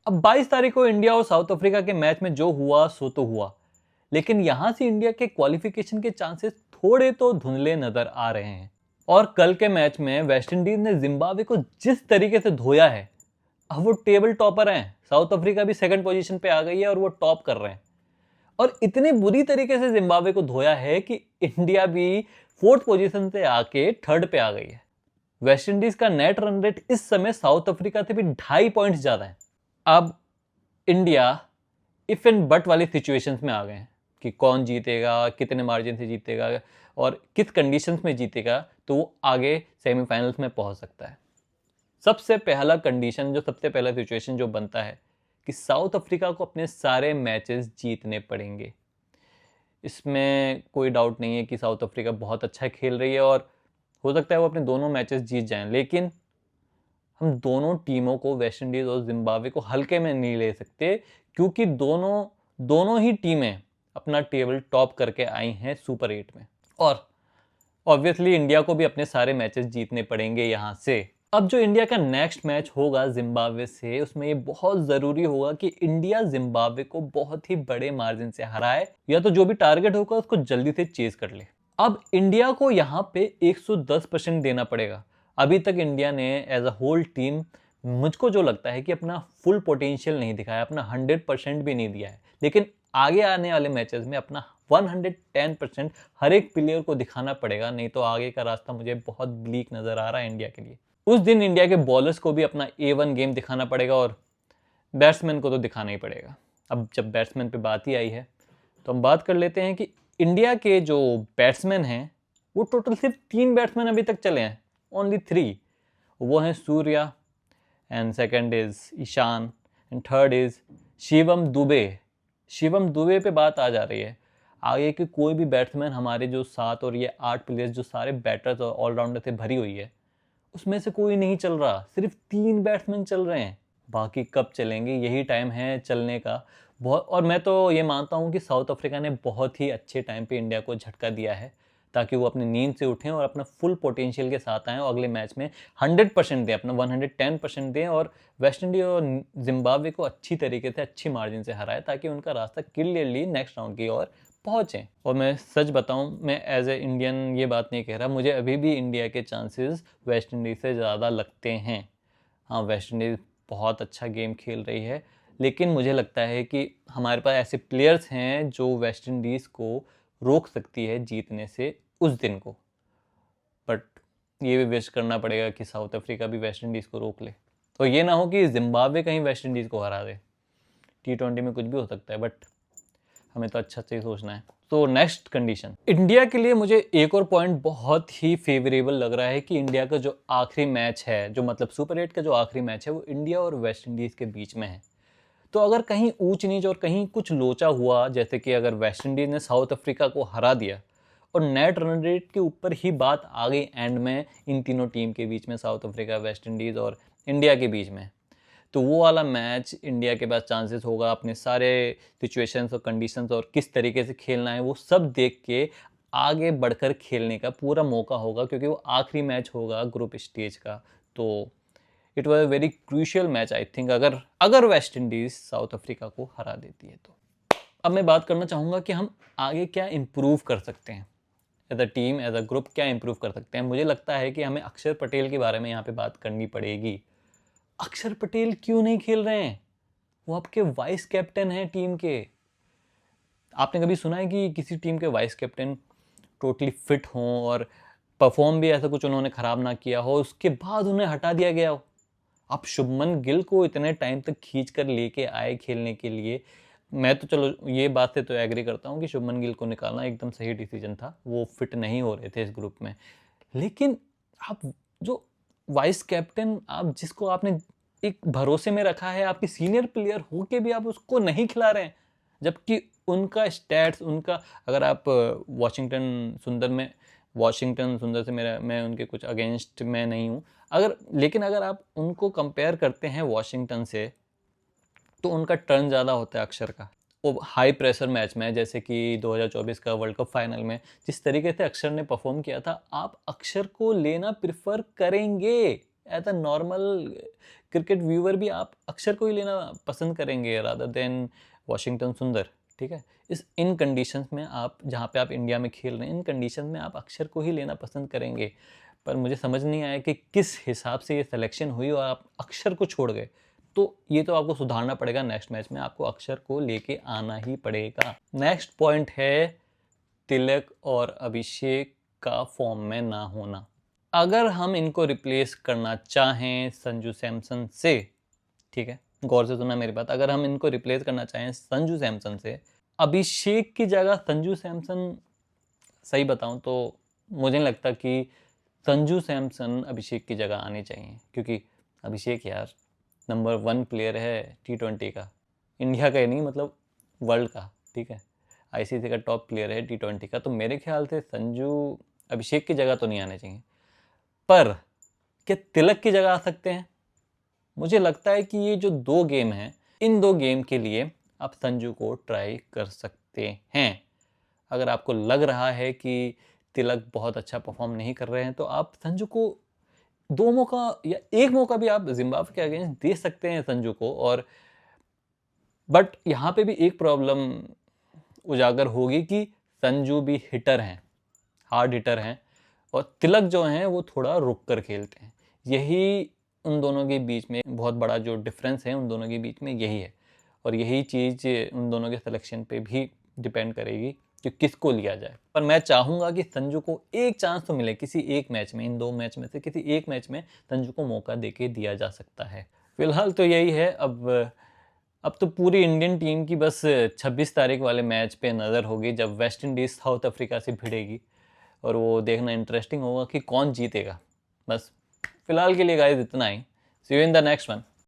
अब 22 तारीख को इंडिया और साउथ अफ्रीका के मैच में जो हुआ सो तो हुआ, लेकिन यहां से इंडिया के क्वालिफिकेशन के चांसेस थोड़े तो धुंधले नजर आ रहे हैं। और कल के मैच में वेस्टइंडीज ने जिम्बाब्वे को जिस तरीके से धोया है, अब वो टेबल टॉपर हैं। साउथ अफ्रीका भी सेकंड पोजीशन पे आ गई है और वो टॉप कर रहे हैं। और इतनी बुरी तरीके से जिम्बाब्वे को धोया है कि इंडिया भी फोर्थ पोजीशन से आके थर्ड पे आ गई है। वेस्टइंडीज का नेट रन रेट इस समय साउथ अफ्रीका से भी 2.5 पॉइंट्स ज्यादा है। अब इंडिया इफ एंड बट वाली सिचुएशंस में आ गए हैं कि कौन जीतेगा, कितने मार्जिन से जीतेगा और किस कंडीशंस में जीतेगा, तो वो आगे सेमीफाइनल्स में पहुंच सकता है। सबसे पहला कंडीशन, जो सबसे पहला सिचुएशन जो बनता है कि साउथ अफ्रीका को अपने सारे मैचेस जीतने पड़ेंगे। इसमें कोई डाउट नहीं है कि साउथ अफ्रीका बहुत अच्छा खेल रही है और हो सकता है वो अपने दोनों मैचेस जीत जाएं, लेकिन हम दोनों टीमों को, वेस्ट इंडीज और जिम्बाब्वे को, हल्के में नहीं ले सकते, क्योंकि दोनों ही टीमें अपना टेबल टॉप करके आई हैं सुपर 8 में। और ऑब्वियसली इंडिया को भी अपने सारे मैचेस जीतने पड़ेंगे यहां से। अब जो इंडिया का नेक्स्ट मैच होगा जिम्बाब्वे से, उसमें ये बहुत जरूरी होगा कि इंडिया जिम्बाब्वे को बहुत ही बड़े मार्जिन से हराए, या तो जो भी टारगेट होगा उसको जल्दी से चेज कर ले। अब इंडिया को यहां पे 110% देना पड़ेगा। अभी तक इंडिया ने एज अ होल टीम, मुझको जो लगता है कि अपना फुल पोटेंशियल नहीं दिखाया, अपना 100% भी नहीं दिया है, लेकिन आगे आने वाले मैचेस में अपना 110% हर एक प्लेयर को दिखाना पड़ेगा, नहीं तो आगे का रास्ता मुझे बहुत ब्लीक नजर आ रहा है इंडिया के लिए। उस दिन इंडिया के बॉलर्स को भी अपना A1 गेम दिखाना पड़ेगा और बैट्समैन को तो दिखाना ही पड़ेगा। अब जब बैट्समैन पे बात ही आई है, तो हम बात कर लेते हैं कि इंडिया के जो बैट्समैन हैं, वो टोटल सिर्फ 3 बैट्समैन अभी तक चले हैं, ओनली 3। वो हैं Surya, and second is Ishan, and third is Shivam Dubey. Shivam Dubey पे बात आ जा रही है। आगे के कोई भी बैट्समैन, हमारे जो 7 और ये 8 प्लेयर्स जो सारे बैटर्स और ऑलराउंडर से भरी हुई है, उसमें से कोई नहीं चल रहा, सिर्फ 3 बैट्समैन चल रहे हैं। बाकी कब चलेंगे, यही टाइम है चलने का। बहुत, और मैं तो ये मानता हूँ कि साउथ अफ्रीका ने बहुत ही अच्छे टाइम पे इंडिया को झटका दिया है, ताकि वो अपनी नींद से उठें और अपना फुल पोटेंशियल के साथ आएँ और अगले मैच में 100% दें, अपना 110% दें और वेस्ट इंडीज और जिम्बाब्वे को अच्छी तरीके से, अच्छी मार्जिन से हराए, ताकि उनका रास्ता क्लियरली नेक्स्ट राउंड की ओर पहुँचें। और मैं सच बताऊं, मैं एज ए इंडियन ये बात नहीं कह रहा, मुझे अभी भी इंडिया के चांसेस वेस्ट इंडीज़ से ज़्यादा लगते हैं। हाँ, वेस्ट इंडीज़ बहुत अच्छा गेम खेल रही है, लेकिन मुझे लगता है कि हमारे पास ऐसे प्लेयर्स हैं जो वेस्ट इंडीज़ को रोक सकती है जीतने से उस दिन को। बट ये भी विश करना पड़ेगा कि साउथ अफ्रीका भी वेस्ट इंडीज़ को रोक ले, तो ये ना हो कि जिम्बाब्वे कहीं वेस्ट इंडीज़ को हरा दे। T20 में कुछ भी हो सकता है, बट हमें तो अच्छा से सोचना है। तो नेक्स्ट कंडीशन, इंडिया के लिए मुझे एक और पॉइंट बहुत ही फेवरेबल लग रहा है कि इंडिया का जो आखिरी मैच है, जो मतलब सुपर 8 का जो आखिरी मैच है, वो इंडिया और वेस्ट इंडीज़ के बीच में है। तो अगर कहीं ऊंच नीच और कहीं कुछ लोचा हुआ, जैसे कि अगर वेस्ट इंडीज़ ने साउथ अफ्रीका को हरा दिया और नेट रन रेट के ऊपर ही बात आ गई एंड में, इन तीनों टीम के बीच में, साउथ अफ्रीका, वेस्ट इंडीज़ और इंडिया के बीच में, तो वो वाला मैच इंडिया के पास चांसेस होगा अपने सारे सिचुएशंस और कंडीशंस और किस तरीके से खेलना है वो सब देख के आगे बढ़कर खेलने का पूरा मौका होगा, क्योंकि वो आखिरी मैच होगा ग्रुप स्टेज का। तो it was a very crucial match I think, अगर वेस्ट इंडीज साउथ अफ्रीका को हरा देती है तो। अब मैं बात करना चाहूँगा कि हम आगे क्या इम्प्रूव कर सकते हैं, as a team, as a group क्या इम्प्रूव कर सकते हैं। मुझे लगता है कि हमें अक्षर पटेल के बारे में यहाँ पे बात करनी पड़ेगी। अक्षर पटेल क्यों नहीं खेल रहे हैं? वो आपके वाइस कैप्टन हैं टीम के। आपने कभी सुना है कि किसी टीम के वाइस कैप्टन टोटली फिट हों और परफॉर्म भी ऐसा कुछ उन्होंने खराब ना किया हो, उसके बाद उन्हें हटा दिया गया हो? आप शुभमन गिल को इतने टाइम तक खींच कर लेके आए खेलने के लिए, मैं तो चलो ये बात से तो एग्री करता हूँ कि शुभमन गिल को निकालना एकदम सही डिसीजन था, वो फिट नहीं हो रहे थे इस ग्रुप में। लेकिन आप जो वाइस कैप्टन, आप जिसको आपने एक भरोसे में रखा है, आपके सीनियर प्लेयर हो के भी आप उसको नहीं खिला रहे हैं, जबकि उनका स्टैट्स, उनका, अगर आप वॉशिंगटन सुंदर से मैं उनके कुछ अगेंस्ट में नहीं हूँ, लेकिन अगर आप उनको कंपेयर करते हैं वॉशिंगटन से, तो उनका टर्न ज़्यादा होता है अक्षर का। वो हाई प्रेशर मैच में, जैसे कि 2024 का वर्ल्ड कप फाइनल में जिस तरीके से अक्षर ने परफॉर्म किया था, आप अक्षर को लेना प्रिफर करेंगे as a normal cricket viewer भी आप अक्षर को ही लेना पसंद करेंगे रादर देन वॉशिंगटन सुंदर, ठीक है। इन कंडीशंस में आप, जहाँ पे आप इंडिया में खेल रहे हैं, इन कंडीशंस में आप अक्षर को ही लेना पसंद करेंगे। पर मुझे समझ नहीं आया कि किस हिसाब से ये सिलेक्शन हुई और आप अक्षर को छोड़ गए। तो ये तो आपको सुधारना पड़ेगा, नेक्स्ट मैच में आपको अक्षर को लेके आना ही पड़ेगा। नेक्स्ट पॉइंट है तिलक और अभिषेक का फॉर्म में ना होना। अगर हम इनको रिप्लेस करना चाहें संजू सैमसन से, ठीक है, गौर से सुना मेरी बात, अगर हम इनको रिप्लेस करना चाहें संजू सैमसन से, अभिषेक की जगह संजू सैमसन, सही बताऊं तो मुझे नहीं लगता कि संजू सैमसन अभिषेक की जगह आनी चाहिए, क्योंकि अभिषेक यार नंबर 1 प्लेयर है T20 का, इंडिया का ही नहीं मतलब वर्ल्ड का, ठीक है, आईसीसी का टॉप प्लेयर है T20 का। तो मेरे ख्याल से संजू अभिषेक की जगह तो नहीं आने चाहिए। पर क्या तिलक की जगह आ सकते हैं? मुझे लगता है कि ये जो 2 गेम हैं, इन 2 गेम के लिए आप संजू को ट्राई कर सकते हैं। अगर आपको लग रहा है कि तिलक बहुत अच्छा परफॉर्म नहीं कर रहे हैं, तो आप संजू को 2 मौका या 1 मौका भी आप जिम्बाब्वे के अगेंस्ट दे सकते हैं संजू को। और बट यहाँ पे भी एक प्रॉब्लम उजागर होगी कि संजू भी हिटर हैं, हार्ड हिटर हैं, और तिलक जो हैं वो थोड़ा रुक कर खेलते हैं। यही उन दोनों के बीच में बहुत बड़ा जो डिफरेंस है, उन दोनों के बीच में यही है। और यही चीज़ उन दोनों के सिलेक्शन पे भी डिपेंड करेगी कि किसको लिया जाए। पर मैं चाहूँगा कि संजू को एक चांस तो मिले किसी एक मैच में, इन 2 मैच में से किसी एक मैच में संजू को मौका देके दिया जा सकता है। फिलहाल तो यही है। अब तो पूरी इंडियन टीम की बस 26 तारीख वाले मैच पे नज़र होगी, जब वेस्ट इंडीज़ साउथ अफ्रीका से भिड़ेगी, और वो देखना इंटरेस्टिंग होगा कि कौन जीतेगा। बस फिलहाल के लिए गाइस इतना ही। See you in the next one.